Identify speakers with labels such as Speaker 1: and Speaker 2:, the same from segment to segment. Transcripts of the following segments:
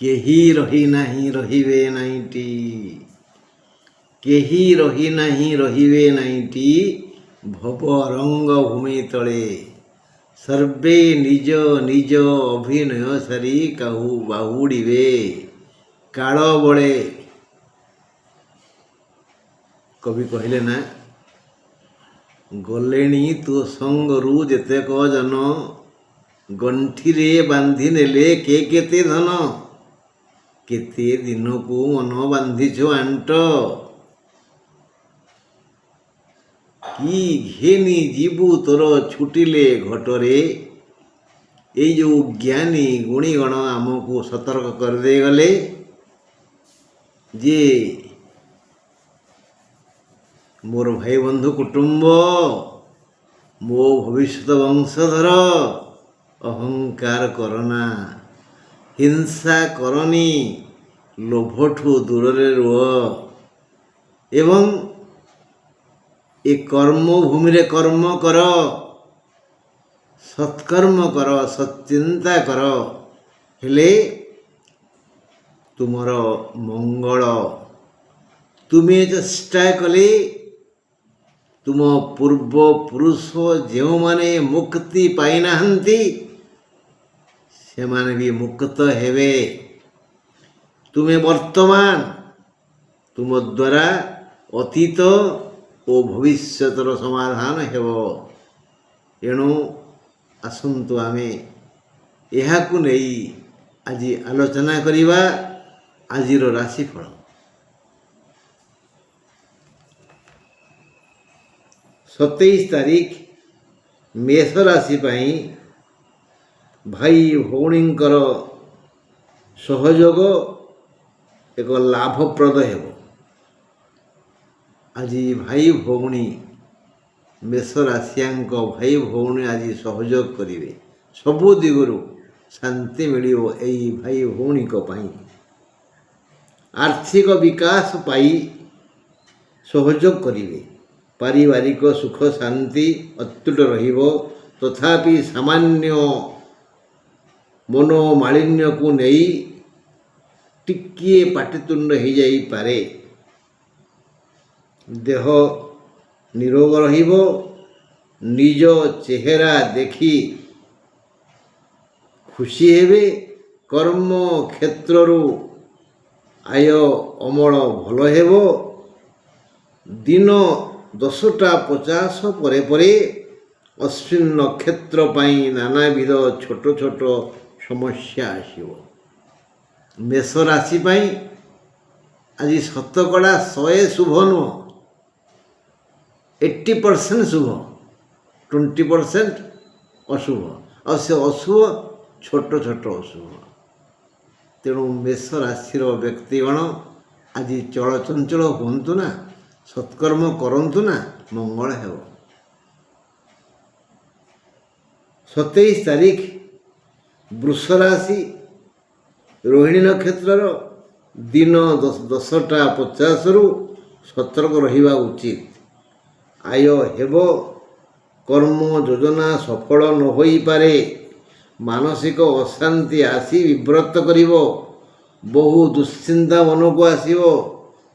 Speaker 1: କେହି ରହି ନାହିଁ ରହିବେ ନାଇଁଟି, କେହି ରହି ନାହିଁ ରହିବେ ନାଇଁଟି, ଭବ ରଙ୍ଗ ଭୂମି ତଳେ। ସର୍ବେ ନିଜ ନିଜ ଅଭିନୟ ସାରି କାହୁ ବାହୁଡ଼ିବେ କାଳ ବଳେ। କବି କହିଲେ ନା, ଗଲେଣି ତୋ ସଙ୍ଗରୁ ଯେତେକ ଜନ, ଗଣ୍ଠିରେ ବାନ୍ଧି ନେଲେ କେତେ ଧନ। କେତେ ଦିନକୁ ମନ ବାନ୍ଧିଛୁ ଆଣ୍ଟ, କି ଘେନି ଯିବୁ ତୋର ଛୁଟିଲେ ଘଟରେ। ଏଇ ଯେଉଁ ଜ୍ଞାନୀ ଗୁଣୀଗଣ ଆମକୁ ସତର୍କ କରିଦେଇଗଲେ ଯେ ମୋର ଭାଇ ବନ୍ଧୁ କୁଟୁମ୍ବ, ମୋ ଭବିଷ୍ୟତ ବଂଶଧର, ଅହଙ୍କାର କରନା, ହିଂସା କରନି, ଲୋଭଠୁ ଦୂରରେ ରୁହ ଏବଂ ଏ କର୍ମଭୂମିରେ କର୍ମ କର, ସତ୍କର୍ମ କର, ସତ୍ଚିନ୍ତା କର, ହେଲେ ତୁମର ମଙ୍ଗଳ। ତୁମେ ଚେଷ୍ଟା କଲେ ତୁମ ପୂର୍ବପୁରୁଷ ଯେଉଁମାନେ ମୁକ୍ତି ପାଇନାହାନ୍ତି ସେମାନେ ବି ମୁକ୍ତ ହେବେ। ତୁମେ ବର୍ତ୍ତମାନ ତୁମ ଦ୍ୱାରା ଅତୀତ ଓ ଭବିଷ୍ୟତର ସମାଧାନ ହେବ। ଏଣୁ ଆସନ୍ତୁ ଆମେ ଏହାକୁ ନେଇ ଆଜି ଆଲୋଚନା କରିବା। ଆଜିର ରାଶିଫଳ। ତାରିଖ ମେଷ ରାଶି ପାଇଁ ଭାଇ ଭଉଣୀଙ୍କର ସହଯୋଗ ଏକ ଲାଭପ୍ରଦ ହେବ। ଆଜି ଭାଇ ଭଉଣୀ ମେଷ ରାଶିଆଙ୍କ ଭାଇ ଭଉଣୀ ଆଜି ସହଯୋଗ କରିବେ। ସବୁ ଦିଗରୁ ଶାନ୍ତି ମିଳିବ ଏହି ଭାଇ ଭଉଣୀଙ୍କ ପାଇଁ। ଆର୍ଥିକ ବିକାଶ ପାଇ ସହଯୋଗ କରିବେ। ପାରିବାରିକ ସୁଖ ଶାନ୍ତି ଅତୁଟ ରହିବ। ତଥାପି ସାମାନ୍ୟ ମନୋମାଳିନ୍ୟକୁ ନେଇ ଟିକିଏ ପାଟିତୁଣ୍ଡ ହୋଇଯାଇପାରେ। ଦେହ ନିରୋଗ ରହିବ। ନିଜ ଚେହେରା ଦେଖି ଖୁସି ହେବେ। କର୍ମ କ୍ଷେତ୍ରରୁ ଆୟ ଅମଳ ଭଲ ହେବ। ଦିନ 10:50 ପରେ ପରେ ଅଶ୍ୱିନ ନକ୍ଷତ୍ର ପାଇଁ ନାନାବିଧ ଛୋଟ ଛୋଟ ସମସ୍ୟା ଆସିବ। ମେଷ ରାଶି ପାଇଁ ଆଜି ଶତକଡ଼ା 100 ଶୁଭ ନୁହଁ, 80% ଶୁଭ, 20% ଅଶୁଭ। ଆଉ ସେ ଅଶୁଭ ଛୋଟ ଛୋଟ ଅଶୁଭ। ତେଣୁ ମେଷ ରାଶିର ବ୍ୟକ୍ତିଗଣ ଆଜି ଚଳଚଞ୍ଚଳ ହୁଅନ୍ତୁ ନା, ସତ୍କର୍ମ କରନ୍ତୁ ନା, ମଙ୍ଗଳ ହେବ। 27 ତାରିଖ ବୃଷ ରାଶି ରୋହିଣୀ ନକ୍ଷତ୍ରର ଦିନ 10:50ରୁ ସତର୍କ ରହିବା ଉଚିତ। ଆୟ ହେବ। କର୍ମ ଯୋଜନା ସଫଳ ନ ହୋଇପାରେ। ମାନସିକ ଅଶାନ୍ତି ଆସି ବିବ୍ରତ କରିବ। ବହୁ ଦୁଶ୍ଚିନ୍ତା ମନକୁ ଆସିବ।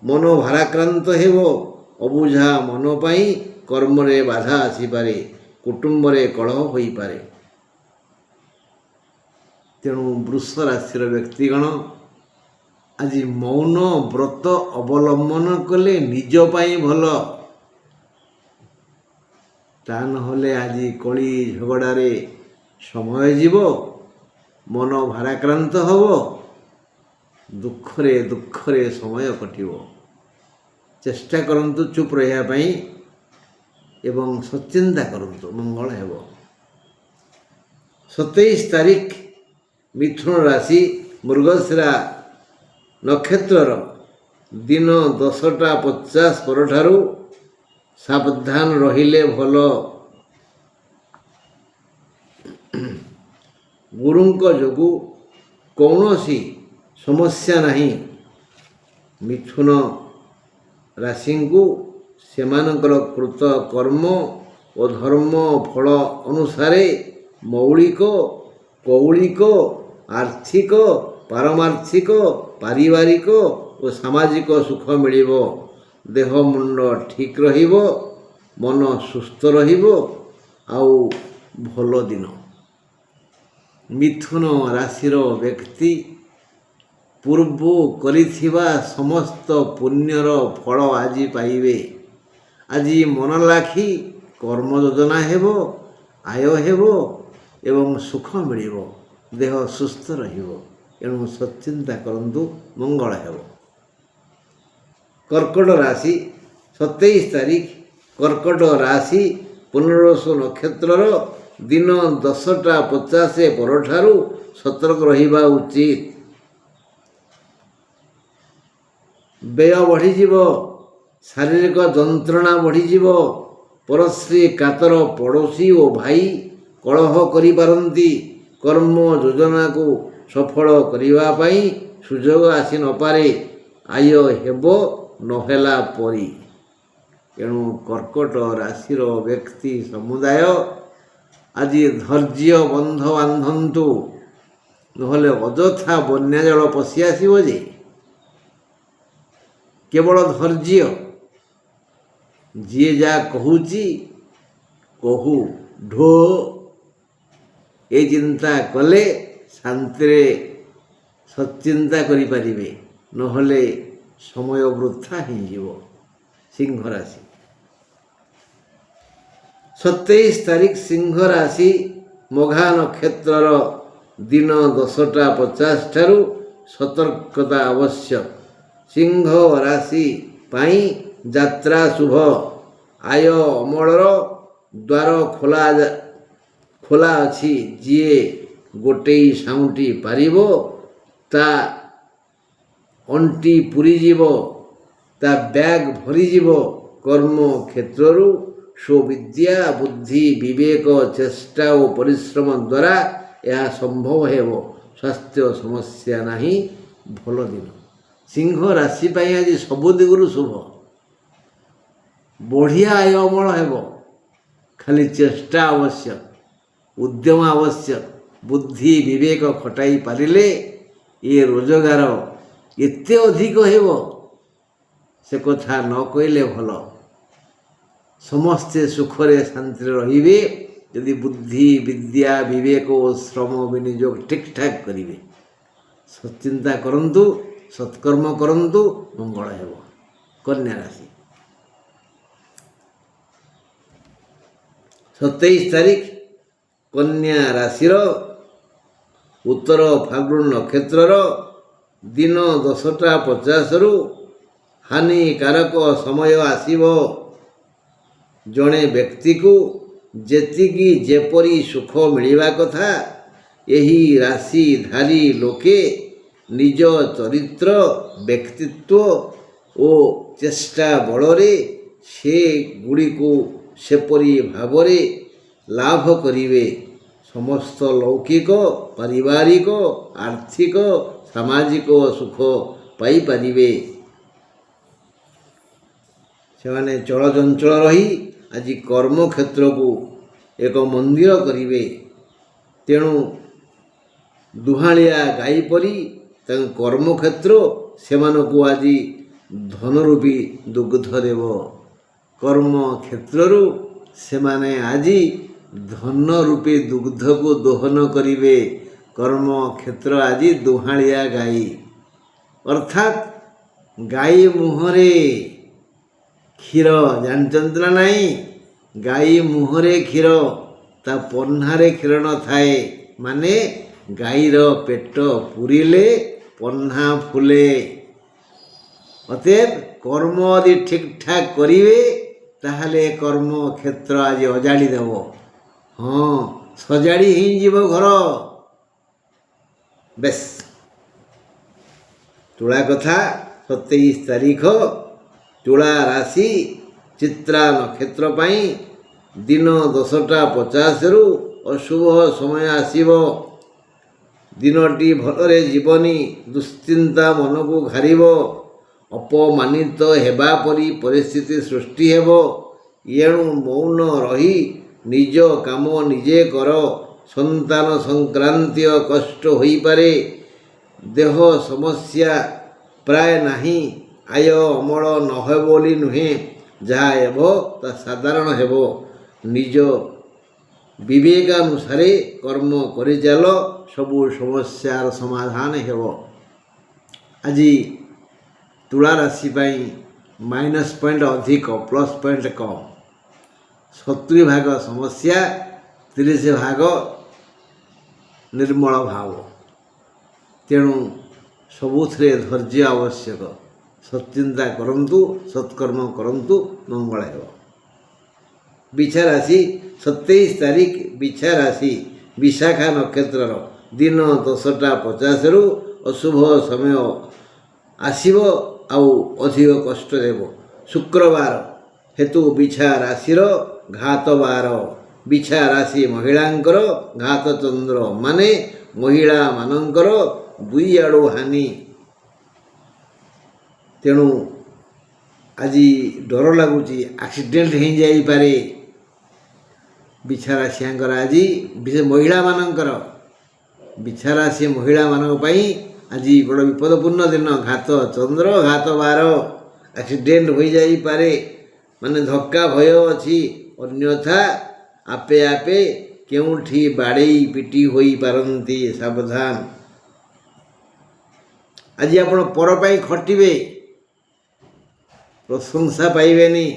Speaker 1: ମନ ଭାରାକ୍ରାନ୍ତ ହେବ। ଅବୁଝା ମନ ପାଇଁ କର୍ମରେ ବାଧା ଆସିପାରେ। କୁଟୁମ୍ବରେ କଳହ ହୋଇପାରେ। ତେଣୁ ବୃଷ ରାଶିର ବ୍ୟକ୍ତିଗଣ ଆଜି ମୌନ ବ୍ରତ ଅବଲମ୍ବନ କଲେ ନିଜ ପାଇଁ ଭଲ। ତା ନହେଲେ ଆଜି କଳି ଝଗଡ଼ାରେ ସମୟ ଯିବ। ମନ ଭାରାକ୍ରାନ୍ତ ହେବ। ଦୁଃଖରେ ସମୟ କଟିବ। ଚେଷ୍ଟା କରନ୍ତୁ ଚୁପ୍ ରହିବା ପାଇଁ ଏବଂ ସଚିନ୍ତା କରନ୍ତୁ, ମଙ୍ଗଳ ହେବ। 27 ତାରିଖ ମିଥୁନ ରାଶି ମୃଗଶିରା ନକ୍ଷତ୍ରର ଦିନ 10:50 ପରଠାରୁ ସାବଧାନ ରହିଲେ ଭଲ। ଗୁରୁଙ୍କ ଯୋଗୁଁ କୌଣସି ସମସ୍ୟା ନାହିଁ। ମିଥୁନ ରାଶିଙ୍କୁ ସେମାନଙ୍କର କୃତ କର୍ମ ଓ ଧର୍ମ ଫଳ ଅନୁସାରେ ମୌଳିକ, କୌଳିକ, ଆର୍ଥିକ ପାରମାର୍ଥିକ, ପାରିବାରିକ ଓ ସାମାଜିକ ସୁଖ ମିଳିବ। ଦେହ ମୁଣ୍ଡ ଠିକ୍ ରହିବ, ମନ ସୁସ୍ଥ ରହିବ, ଆଉ ଭଲ ଦିନ। ମିଥୁନ ରାଶିର ବ୍ୟକ୍ତି ପୂର୍ବ କରିଥିବା ସମସ୍ତ ପୁଣ୍ୟର ଫଳ ଆଜି ପାଇବେ। ଆଜି ମନ ଲାଖି କର୍ମ ଯୋଜନା ହେବ, ଆୟ ହେବ ଏବଂ ସୁଖ ମିଳିବ। ଦେହ ସୁସ୍ଥ ରହିବ। ଏଣୁ ସଚିନ୍ତା କରନ୍ତୁ, ମଙ୍ଗଳ ହେବ। କର୍କଟ ରାଶି 27 ତାରିଖ। କର୍କଟ ରାଶି ପୁନର୍ବସୁ ନକ୍ଷତ୍ରର ଦିନ 10ଟା 50 ପରଠାରୁ ସତର୍କ ରହିବା ଉଚିତ। ବ୍ୟୟ ବଢ଼ିଯିବ, ଶାରୀରିକ ଯନ୍ତ୍ରଣା ବଢ଼ିଯିବ। ପରଶ୍ରୀ କାତର ପଡ଼ୋଶୀ ଓ ଭାଇ କଳହ କରିପାରନ୍ତି। କର୍ମ ଯୋଜନାକୁ ସଫଳ କରିବା ପାଇଁ ସୁଯୋଗ ଆସି ନପାରେ। ଆୟ ହେବ ନହେଲା ପରି। ଏଣୁ କର୍କଟ ରାଶିର ବ୍ୟକ୍ତି ସମୁଦାୟ ଆଜି ଧୈର୍ଯ୍ୟ ବନ୍ଧ ବାନ୍ଧନ୍ତୁ, ନହେଲେ ଅଯଥା ବନ୍ୟା ଜଳ ପଶି ଆସିବ ଯେ। କେବଳ ଧୈର୍ଯ୍ୟ। ଯିଏ ଯାହା କହୁଛି କହୁ, ଢୋ। ଏ ଚିନ୍ତା କଲେ ଶାନ୍ତିରେ ସଚିନ୍ତା କରିପାରିବେ, ନହେଲେ ସମୟ ବୃଥା ହେଇଯିବ। ସିଂହ ରାଶି 27 ତାରିଖ। ସିଂହ ରାଶି ମଘା ନକ୍ଷତ୍ରର ଦିନ 10ଟା 50 ଠାରୁ ସତର୍କତା ଆବଶ୍ୟକ। ସିଂହ ରାଶି ପାଇଁ ଯାତ୍ରା ଶୁଭ। ଆୟ ଅମଳର ଦ୍ୱାର ଖୋଲା ଅଛି। ଯିଏ ଗୋଟେଇ ସାଉଁଟି ପାରିବ, ତା ଅଣ୍ଟି ପୂରିଯିବ, ତା ବ୍ୟାଗ ଭରିଯିବ। କର୍ମ କ୍ଷେତ୍ରରୁ ସ୍ୱବିଦ୍ୟା, ବୁଦ୍ଧି, ବିବେକ, ଚେଷ୍ଟା ଓ ପରିଶ୍ରମ ଦ୍ୱାରା ଏହା ସମ୍ଭବ ହେବ। ସ୍ୱାସ୍ଥ୍ୟ ସମସ୍ୟା ନାହିଁ, ଭଲ ଦିନ। ସିଂହ ରାଶି ପାଇଁ ଆଜି ସବୁ ଦିଗରୁ ଶୁଭ। ବଢ଼ିଆ ଆୟ ଅମଳ ହେବ। ଖାଲି ଚେଷ୍ଟା ଆବଶ୍ୟକ, ଉଦ୍ୟମ ଆବଶ୍ୟକ। ବୁଦ୍ଧି ବିବେକ ଖଟାଇ ପାରିଲେ ଏ ରୋଜଗାର ଏତେ ଅଧିକ ହେବ, ସେ କଥା ନ କହିଲେ ଭଲ। ସମସ୍ତେ ସୁଖରେ ଶାନ୍ତିରେ ରହିବେ ଯଦି ବୁଦ୍ଧି, ବିଦ୍ୟା, ବିବେକ ଓ ଶ୍ରମ ବିନିଯୋଗ ଠିକ୍ ଠାକ୍ କରିବେ। ସଚିନ୍ତା କରନ୍ତୁ, ସତ୍କର୍ମ କରନ୍ତୁ, ମଙ୍ଗଳ ହେବ। କନ୍ୟା ରାଶି 27 ତାରିଖ। କନ୍ୟା ରାଶିର ଉତ୍ତର ଫାଲ୍ଗୁନ ନକ୍ଷତ୍ରର ଦିନ 10ଟା 50ରୁ ହାନିକାରକ ସମୟ ଆସିବ। ଜଣେ ବ୍ୟକ୍ତିକୁ ଯେତିକି ଯେପରି ସୁଖ ମିଳିବା କଥା, ଏହି ରାଶିଧାରୀ ଲୋକେ ନିଜ ଚରିତ୍ର, ବ୍ୟକ୍ତିତ୍ୱ ଓ ଚେଷ୍ଟା ବଳରେ ସେଗୁଡ଼ିକୁ ସେପରି ଭାବରେ ଲାଭ କରିବେ। ସମସ୍ତ ଲୌକିକ, ପାରିବାରିକ, ଆର୍ଥିକ, ସାମାଜିକ ସୁଖ ପାଇପାରିବେ। ସେମାନେ ଚଳଚଞ୍ଚଳ ରହି ଆଜି କର୍ମକ୍ଷେତ୍ରକୁ ଏକ ମନ୍ଦିର କରିବେ। ତେଣୁ ଦୁହାଁଳିଆ ଗାଈ ପରି ତାଙ୍କ କର୍ମକ୍ଷେତ୍ର ସେମାନଙ୍କୁ ଆଜି ଧନରୂପୀ ଦୁଗ୍ଧ ଦେବ। କର୍ମକ୍ଷେତ୍ରରୁ ସେମାନେ ଆଜି ଧନ ରୂପୀ ଦୁଗ୍ଧକୁ ଦୋହନ କରିବେ। କର୍ମକ୍ଷେତ୍ର ଆଜି ଦୁହାଁଳିଆ ଗାଈ, ଅର୍ଥାତ୍ ଗାଈ ମୁହଁରେ କ୍ଷୀର। ଜାଣିଛନ୍ତି ନା ନାହିଁ? ଗାଈ ମୁହଁରେ କ୍ଷୀର, ତା ପହ୍ନାରେ କ୍ଷୀର ନଥାଏ। ମାନେ ଗାଈର ପେଟ ପୂରିଲେ ପହ୍ନା ଫୁଲେ। ଅତଏବ କର୍ମ ଯଦି ଠିକ୍ ଠାକ୍ କରିବେ, ତାହେଲେ କର୍ମକ୍ଷେତ୍ର ଆଜି ଅଜାଡ଼ି ଦେବ। ହଁ, ସଜାଡ଼ି ହେଇଯିବ ଘର। ବେଶ। ତୁଳା କଥା 27 ତାରିଖ। ତୁଳା ରାଶି ଚିତ୍ରା ନକ୍ଷତ୍ର ପାଇଁ ଦିନ 10ଟା 50ରୁ ଅଶୁଭ ସମୟ ଆସିବ। ଦିନଟି ଭଲରେ ଯିବନି। ଦୁଶ୍ଚିନ୍ତା ମନକୁ ଘାରିବ। ଅପମାନିତ ହେବା ପରି ପରିସ୍ଥିତି ସୃଷ୍ଟି ହେବ। ଏଣୁ ମୌନ ରହି ନିଜ କାମ ନିଜେ କର। ସନ୍ତାନ ସଂକ୍ରାନ୍ତୀୟ କଷ୍ଟ ହୋଇପାରେ। ଦେହ ସମସ୍ୟା ପ୍ରାୟ ନାହିଁ। ଆୟ ଅମଳ ନ ହେବ ବୋଲି ନୁହେଁ, ଯାହା ହେବ ତାହା ସାଧାରଣ ହେବ। ନିଜ ବିବେକାନୁସାରେ କର୍ମ କରିଚାଲ, ସବୁ ସମସ୍ୟାର ସମାଧାନ ହେବ। ଆଜି ତୁଳା ରାଶି ପାଇଁ ମାଇନସ୍ ପଏଣ୍ଟ ଅଧିକ, ପ୍ଲସ୍ ପଏଣ୍ଟ କମ୍। 70% ସମସ୍ୟା, 30% ନିର୍ମଳ ଭାବ। ତେଣୁ ସବୁଥିରେ ଧୈର୍ଯ୍ୟ ଆବଶ୍ୟକ। ସତ୍ଚିନ୍ତା କରନ୍ତୁ, ସତ୍କର୍ମ କରନ୍ତୁ, ମଙ୍ଗଳ ହେବ। ବିଛା ରାଶି 27 ତାରିଖ, ବିଛା ରାଶି ବିଶାଖା ନକ୍ଷତ୍ରର ଦିନ 10ଟା 50ରୁ ଅଶୁଭ ସମୟ ଆସିବ, ଆଉ ଅଧିକ କଷ୍ଟ ଦେବ। ଶୁକ୍ରବାର ହେତୁ ବିଛା ରାଶିର ଘାତ ବାର। ବିଛା ରାଶି ମହିଳାଙ୍କର ଘାତ ଚନ୍ଦ୍ର, ମାନେ ମହିଳାମାନଙ୍କର ଦୁଇ ଆଡ଼ୁ ହାନି। ତେଣୁ ଆଜି ଡର ଲାଗୁଛି ଆକ୍ସିଡେଣ୍ଟ ହେଇଯାଇପାରେ। ବିଛା ରାଶିଙ୍କର ଆଜି ବିଶେଷ ମହିଳାମାନଙ୍କର, ବିଛା ରାଶି ମହିଳାମାନଙ୍କ ପାଇଁ ଆଜି ବଡ଼ ବିପଦପୂର୍ଣ୍ଣ ଦିନ। ଘାତ ଚନ୍ଦ୍ର, ଘାତ ବାର, ଆକ୍ସିଡେଣ୍ଟ ହୋଇଯାଇପାରେ, ମାନେ ଧକ୍କା ଭୟ ଅଛି। ଅନ୍ୟଥା ଆପେ ଆପେ କେଉଁଠି ବାଡ଼େଇ ପିଟି ହୋଇପାରନ୍ତି, ସାବଧାନ। ଆଜି ଆପଣ ପର ପାଇଁ ଖଟିବେ, ପ୍ରଶଂସା ପାଇବେନି,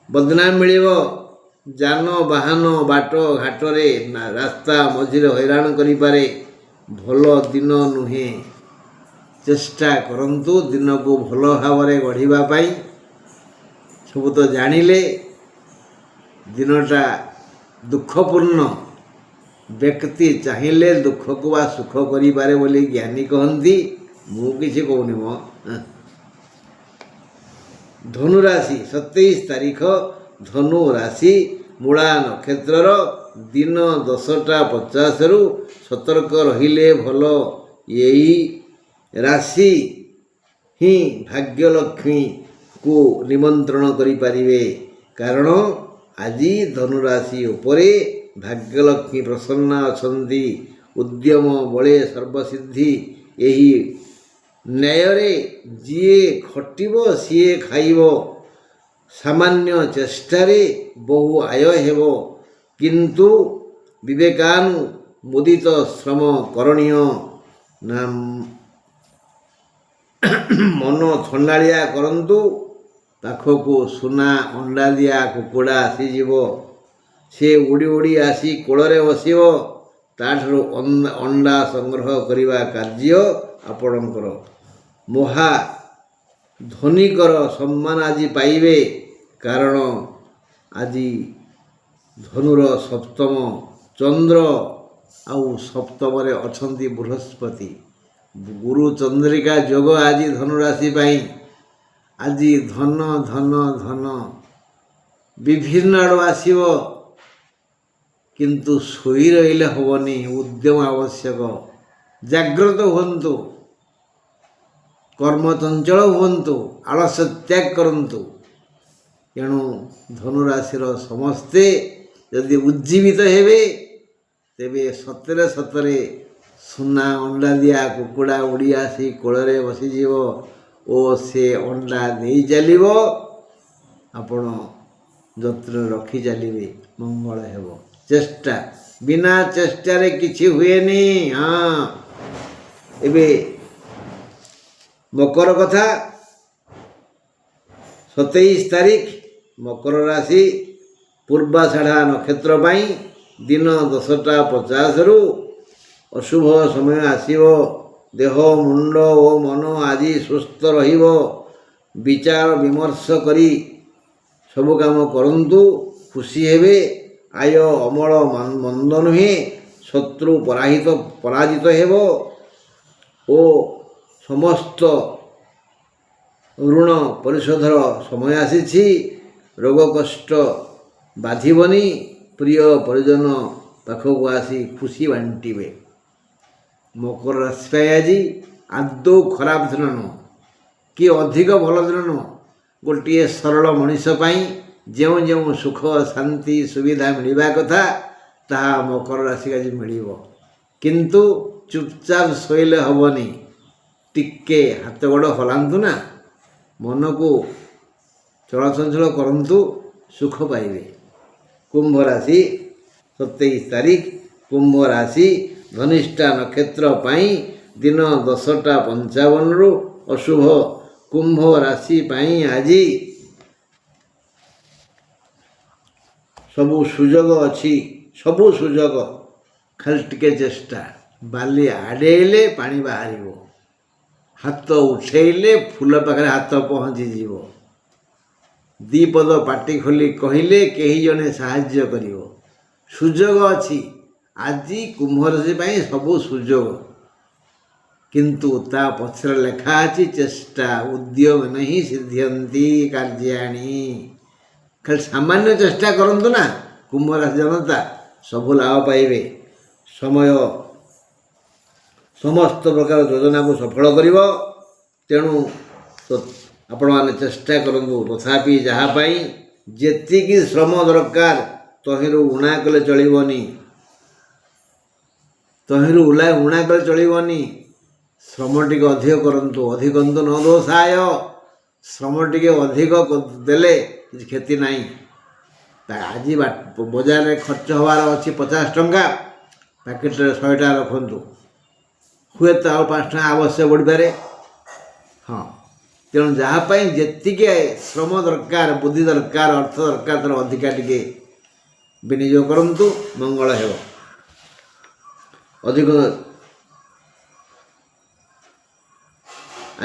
Speaker 1: ବଦନାମ ମିଳିବ। ଯାନବାହନ ବାଟ ଘାଟରେ ରାସ୍ତା ମଝିରେ ହଇରାଣ କରିପାରେ। ଭଲ ଦିନ ନୁହେଁ। ଚେଷ୍ଟା କରନ୍ତୁ ଦିନକୁ ଭଲ ଭାବରେ ଗଢ଼ିବା ପାଇଁ। ସବୁ ତ ଜାଣିଲେ ଦିନଟା ଦୁଃଖପୂର୍ଣ୍ଣ। ବ୍ୟକ୍ତି ଚାହିଁଲେ ଦୁଃଖକୁ ବା ସୁଖ କରିପାରେ ବୋଲି ଜ୍ଞାନୀ କହନ୍ତି। ମୁଁ କିଛି କହୁନି ମ। ଧନୁରାଶି 27 ତାରିଖ, ଧନୁ ରାଶି ମୂଳା ନକ୍ଷତ୍ରର ଦିନ 10ଟା 50ରୁ ସତର୍କ ରହିଲେ ଭଲ। ଏହି ରାଶି ହିଁ ଭାଗ୍ୟଲକ୍ଷ୍ମୀକୁ ନିମନ୍ତ୍ରଣ କରିପାରିବେ। କାରଣ ଆଜି ଧନୁରାଶି ଉପରେ ଭାଗ୍ୟଲକ୍ଷ୍ମୀ ପ୍ରସନ୍ନ ଅଛନ୍ତି। ଉଦ୍ୟମ ବଳେ ସର୍ବସିଦ୍ଧି। ଏହି ନ୍ୟାୟରେ ଯିଏ ଖଟିବ ସିଏ ଖାଇବ। ସାମାନ୍ୟ ଚେଷ୍ଟାରେ ବହୁ ଆୟ ହେବ, କିନ୍ତୁ ବିବେକାନୁମୋଦିତ ଶ୍ରମ କରଣୀୟ। ମନ ଥଣ୍ଡାଳିଆ କରନ୍ତୁ, ପାଖକୁ ସୁନା ଅଣ୍ଡା ଦିଆ କୁକୁଡ଼ା ଆସିଯିବ। ସେ ଉଡ଼ି ଉଡ଼ି ଆସି କୋଳରେ ବସିବ। ତାଠାରୁ ଅଣ୍ଡା ସଂଗ୍ରହ କରିବା କାର୍ଯ୍ୟ ଆପଣଙ୍କର। ମହା ଧନିକର ସମ୍ମାନ ଆଜି ପାଇବେ, କାରଣ ଆଜି ଧନୁର ସପ୍ତମ ଚନ୍ଦ୍ର, ଆଉ ସପ୍ତମରେ ଅଛନ୍ତି ବୃହସ୍ପତି। ଗୁରୁ ଚନ୍ଦ୍ରିକା ଯୋଗ ଆଜି ଧନୁରାଶି ପାଇଁ। ଆଜି ଧନ ଧନ ଧନ ବିଭିନ୍ନ ଆଡ଼ୁ ଆସିବ, କିନ୍ତୁ ଶୋଇ ରହିଲେ ହେବନି। ଉଦ୍ୟମ ଆବଶ୍ୟକ। ଜାଗ୍ରତ ହୁଅନ୍ତୁ, କର୍ମଚଞ୍ଚଳ ହୁଅନ୍ତୁ, ଆଳସ୍ୟ ତ୍ୟାଗ କରନ୍ତୁ। ଏଣୁ ଧନୁରାଶିର ସମସ୍ତେ ଯଦି ଉଜ୍ଜୀବିତ ହେବେ, ତେବେ ସତରେ ସତରେ ସୁନା ଅଣ୍ଡା ଦିଆ କୁକୁଡ଼ା ଉଡ଼ି ଆସି କୋଳରେ ବସିଯିବ ଓ ସେ ଅଣ୍ଡା ଦେଇ ଚାଲିବ। ଆପଣ ଯତ୍ନ ରଖି ଚାଲିବେ, ମଙ୍ଗଳ ହେବ। ଚେଷ୍ଟା, ବିନା ଚେଷ୍ଟାରେ କିଛି ହୁଏନି। ଏବେ ମକର କଥା। 27 ତାରିଖ, ମକର ରାଶି ପୂର୍ବାଷାଢ଼ା ନକ୍ଷତ୍ର ପାଇଁ ଦିନ 10ଟା 50ରୁ ଅଶୁଭ ସମୟ ଆସିବ। ଦେହ, ମୁଣ୍ଡ ଓ ମନ ଆଜି ସୁସ୍ଥ ରହିବ। ବିଚାର ବିମର୍ଶ କରି ସବୁ କାମ କରନ୍ତୁ, ଖୁସି ହେବେ। ଆୟ ଅମଳ ମନ୍ଦ ନୁହେଁ। ଶତ୍ରୁ ପରାଜିତ ହେବ ଓ ସମସ୍ତ ଋଣ ପରିଶୋଧର ସମୟ ଆସିଛି। ରୋଗ କଷ୍ଟ ବାଧିବନି। ପ୍ରିୟ ପରିଜନ ପାଖକୁ ଆସି ଖୁସି ବାଣ୍ଟିବେ। ମକର ରାଶି ପାଇଁ ଆଜି ଆଦୌ ଖରାପ ଦିନ ନୁହଁ କି ଅଧିକ ଭଲ ଦିନ ନୁହଁ। ଗୋଟିଏ ସରଳ ମଣିଷ ପାଇଁ ଯେଉଁ ଯେଉଁ ସୁଖ, ଶାନ୍ତି, ସୁବିଧା ମିଳିବା କଥା, ତାହା ମକର ରାଶିକୁ ଆଜି ମିଳିବ। କିନ୍ତୁ ଚୁପଚାପ ଶୋଇଲେ ହେବନି, ଟିକେ ହାତ ଗୋଡ଼ ହଲାନ୍ତୁ ନା, ମନକୁ ଚଳଚଞ୍ଚଳ କରନ୍ତୁ, ସୁଖ ପାଇବେ। କୁମ୍ଭ ରାଶି 27 ତାରିଖ, କୁମ୍ଭ ରାଶି ଧନିଷ୍ଠା ନକ୍ଷତ୍ର ପାଇଁ ଦିନ 10ଟା 55 ଅଶୁଭ। କୁମ୍ଭ ରାଶି ପାଇଁ ଆଜି ସବୁ ସୁଯୋଗ ଅଛି, ସବୁ ସୁଯୋଗ, ଖାଲି ଟିକେ ଚେଷ୍ଟା। ବାଲି ଆଡ଼େଇଲେ ପାଣି ବାହାରିବ, ହାତ ଉଠେଇଲେ ଫୁଲ ପାଖରେ ହାତ ପହଞ୍ଚିଯିବ, ଦିପଦ ପାଟି ଖୋଲି କହିଲେ କେହି ଜଣେ ସାହାଯ୍ୟ କରିବ। ସୁଯୋଗ ଅଛି ଆଜି କୁମ୍ଭ ରାଶି ପାଇଁ ସବୁ ସୁଯୋଗ, କିନ୍ତୁ ତା ପଛରେ ଲେଖା ଅଛି ଚେଷ୍ଟା। ଉଦ୍ୟମ ହିଁ ସିଦ୍ଧ୍ୟନ୍ତି କାର୍ଯ୍ୟାଣି। ଖାଲି ସାମାନ୍ୟ ଚେଷ୍ଟା କରନ୍ତୁ ନା, କୁମ୍ଭ ରାଶି ଜନତା ସବୁ ଲାଭ ପାଇବେ। ସମୟ ସମସ୍ତ ପ୍ରକାର ଯୋଜନାକୁ ସଫଳ କରିବ, ତେଣୁ ଆପଣମାନେ ଚେଷ୍ଟା କରନ୍ତୁ। ତଥାପି ଯାହା ପାଇଁ ଯେତିକି ଶ୍ରମ ଦରକାର ତହିଁରୁ ଉଣା କଲେ ଚଳିବନି, ଉଣା କଲେ ଚଳିବନି। ଶ୍ରମ ଟିକେ ଅଧିକ କରନ୍ତୁ, ଅଧିକନ୍ତୁ ନ ଦୋଷାୟ। ଶ୍ରମ ଟିକେ ଅଧିକ ଦେଲେ କିଛି କ୍ଷତି ନାହିଁ। ଆଜି ବଜାରରେ ଖର୍ଚ୍ଚ ହେବାର ଅଛି 50 ଟଙ୍କା, ପ୍ୟାକେଟରେ 100 ଟଙ୍କା ରଖନ୍ତୁ, ହୁଏତ ଆଉ 5 ଟଙ୍କା ଆବଶ୍ୟକ ପଡ଼ିପାରେ। ହଁ, ତେଣୁ ଯାହା ପାଇଁ ଯେତିକି ଶ୍ରମ ଦରକାର, ବୁଦ୍ଧି ଦରକାର, ଅର୍ଥ ଦରକାର, ତା'ର ଅଧିକା ଟିକେ ବିନିଯୋଗ କରନ୍ତୁ, ମଙ୍ଗଳ ହେବ। ଅଧିକ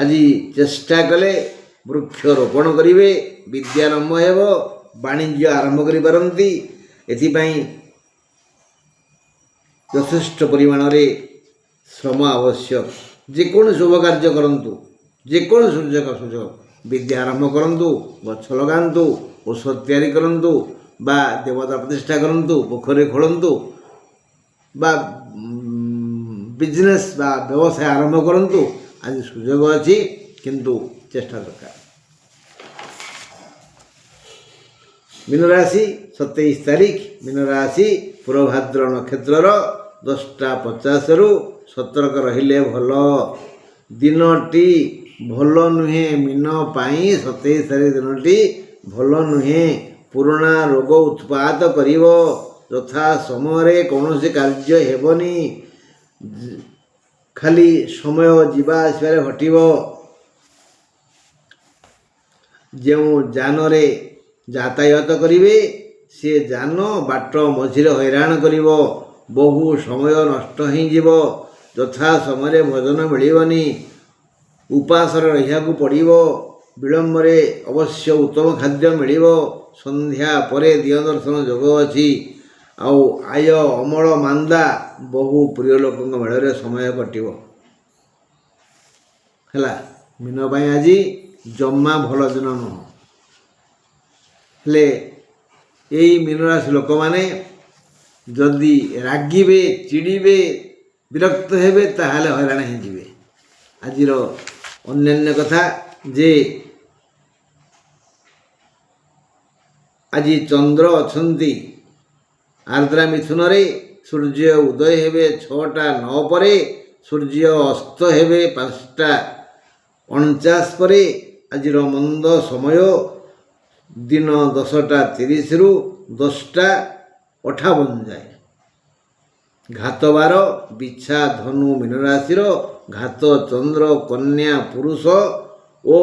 Speaker 1: ଆଜି ଚେଷ୍ଟା କଲେ ବୃକ୍ଷ ରୋପଣ କରିବେ, ବିଦ୍ୟାରମ୍ଭ ହେବ, ବାଣିଜ୍ୟ ଆରମ୍ଭ କରିପାରନ୍ତି। ଏଥିପାଇଁ ଯଥେଷ୍ଟ ପରିମାଣରେ ଶ୍ରମ ଆବଶ୍ୟକ। ଯେକୌଣସି ଶୁଭ କାର୍ଯ୍ୟ କରନ୍ତୁ, ଯେକୌଣସି ସୁଯୋଗ, ବିଦ୍ୟା ଆରମ୍ଭ କରନ୍ତୁ, ଗଛ ଲଗାନ୍ତୁ, ଔଷଧ ତିଆରି କରନ୍ତୁ, ବା ଦେବତା ପ୍ରତିଷ୍ଠା କରନ୍ତୁ, ପୋଖରୀ ଖୋଳନ୍ତୁ, ବା ବିଜନେସ୍ ବା ବ୍ୟବସାୟ ଆରମ୍ଭ କରନ୍ତୁ। ଆଜି ସୁଯୋଗ ଅଛି, କିନ୍ତୁ ଚେଷ୍ଟା ଦରକାର। ମୀନରାଶି 27 ତାରିଖ, ମୀନରାଶି ପୂର୍ବଭାଦ୍ର ନକ୍ଷତ୍ରର 10ଟା 50 ସତର୍କ ରହିଲେ ଭଲ। ଦିନଟି ଭଲ ନୁହେଁ ମୀନ ପାଇଁ, 27 ତାରିଖ ଦିନଟି ଭଲ ନୁହେଁ। ପୁରୁଣା ରୋଗ ଉତ୍ପାତ କରିବ, ଯଥା ସମୟରେ କୌଣସି କାର୍ଯ୍ୟ ହେବନି, ଖାଲି ସମୟ ଯିବା ଆସିବାରେ ଘଟିବ। ଯେଉଁ ଯାନରେ ଯାତାୟାତ କରିବେ ସେ ଯାନ ବାଟ ମଝିରେ ହଇରାଣ କରିବ, ବହୁ ସମୟ ନଷ୍ଟ ହେଇଯିବ, ଯଥା ସମୟରେ ଭୋଜନ ମିଳିବନି, ଉପାସରେ ରହିବାକୁ ପଡ଼ିବ, ବିଳମ୍ବରେ ଅବଶ୍ୟ ଉତ୍ତମ ଖାଦ୍ୟ ମିଳିବ। ସନ୍ଧ୍ୟା ପରେ ଦିଅ ଦର୍ଶନ ଯୋଗ ଅଛି। ଆଉ ଆୟ ଅମଳ ମାନ୍ଦା, ବହୁ ପ୍ରିୟ ଲୋକଙ୍କ ମେଳରେ ସମୟ କଟିବ। ହେଲା, ମୀନ ପାଇଁ ଆଜି ଜମା ଭଲ ଦିନ ନୁହଁ। ହେଲେ ଏଇ ମୀନରାଶି ଲୋକମାନେ ଯଦି ରାଗିବେ, ଚିଡ଼ିବେ, ବିରକ୍ତ ହେବେ, ତାହେଲେ ହଇରାଣ ହେଇଯିବେ। ଆଜିର ଅନ୍ୟାନ୍ୟ କଥା ଯେ ଆଜି ଚନ୍ଦ୍ର ଅଛନ୍ତି ଆର୍ଦ୍ରା ମିଥୁନରେ, ସୂର୍ଯ୍ୟ ଉଦୟ ହେବେ 6ଟା 9 ପରେ, ସୂର୍ଯ୍ୟ ଅସ୍ତ ହେବେ 5ଟା 49 ପରେ। ଆଜିର ମନ୍ଦ ସମୟ ଦିନ 10ଟା 30 10ଟା 58 ଯାଏ। ଘାତବାର ବିଛା ଧନୁ ମୀନରାଶିର, ଘାତ ଚନ୍ଦ୍ର କନ୍ୟା ପୁରୁଷ ଓ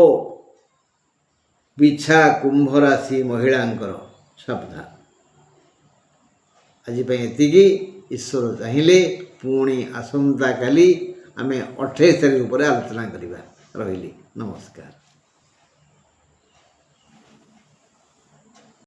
Speaker 1: ବିଛା କୁମ୍ଭ ରାଶି ମହିଳାଙ୍କର। ସାବଧାନ। ଆଜି ପାଇଁ ଏତିକି। ଈଶ୍ୱର ଚାହିଁଲେ ପୁଣି ଆସନ୍ତାକାଲି ଆମେ 28 ତାରିଖ ଉପରେ ଆଲୋଚନା କରିବା। ରହିଲି, ନମସ୍କାର।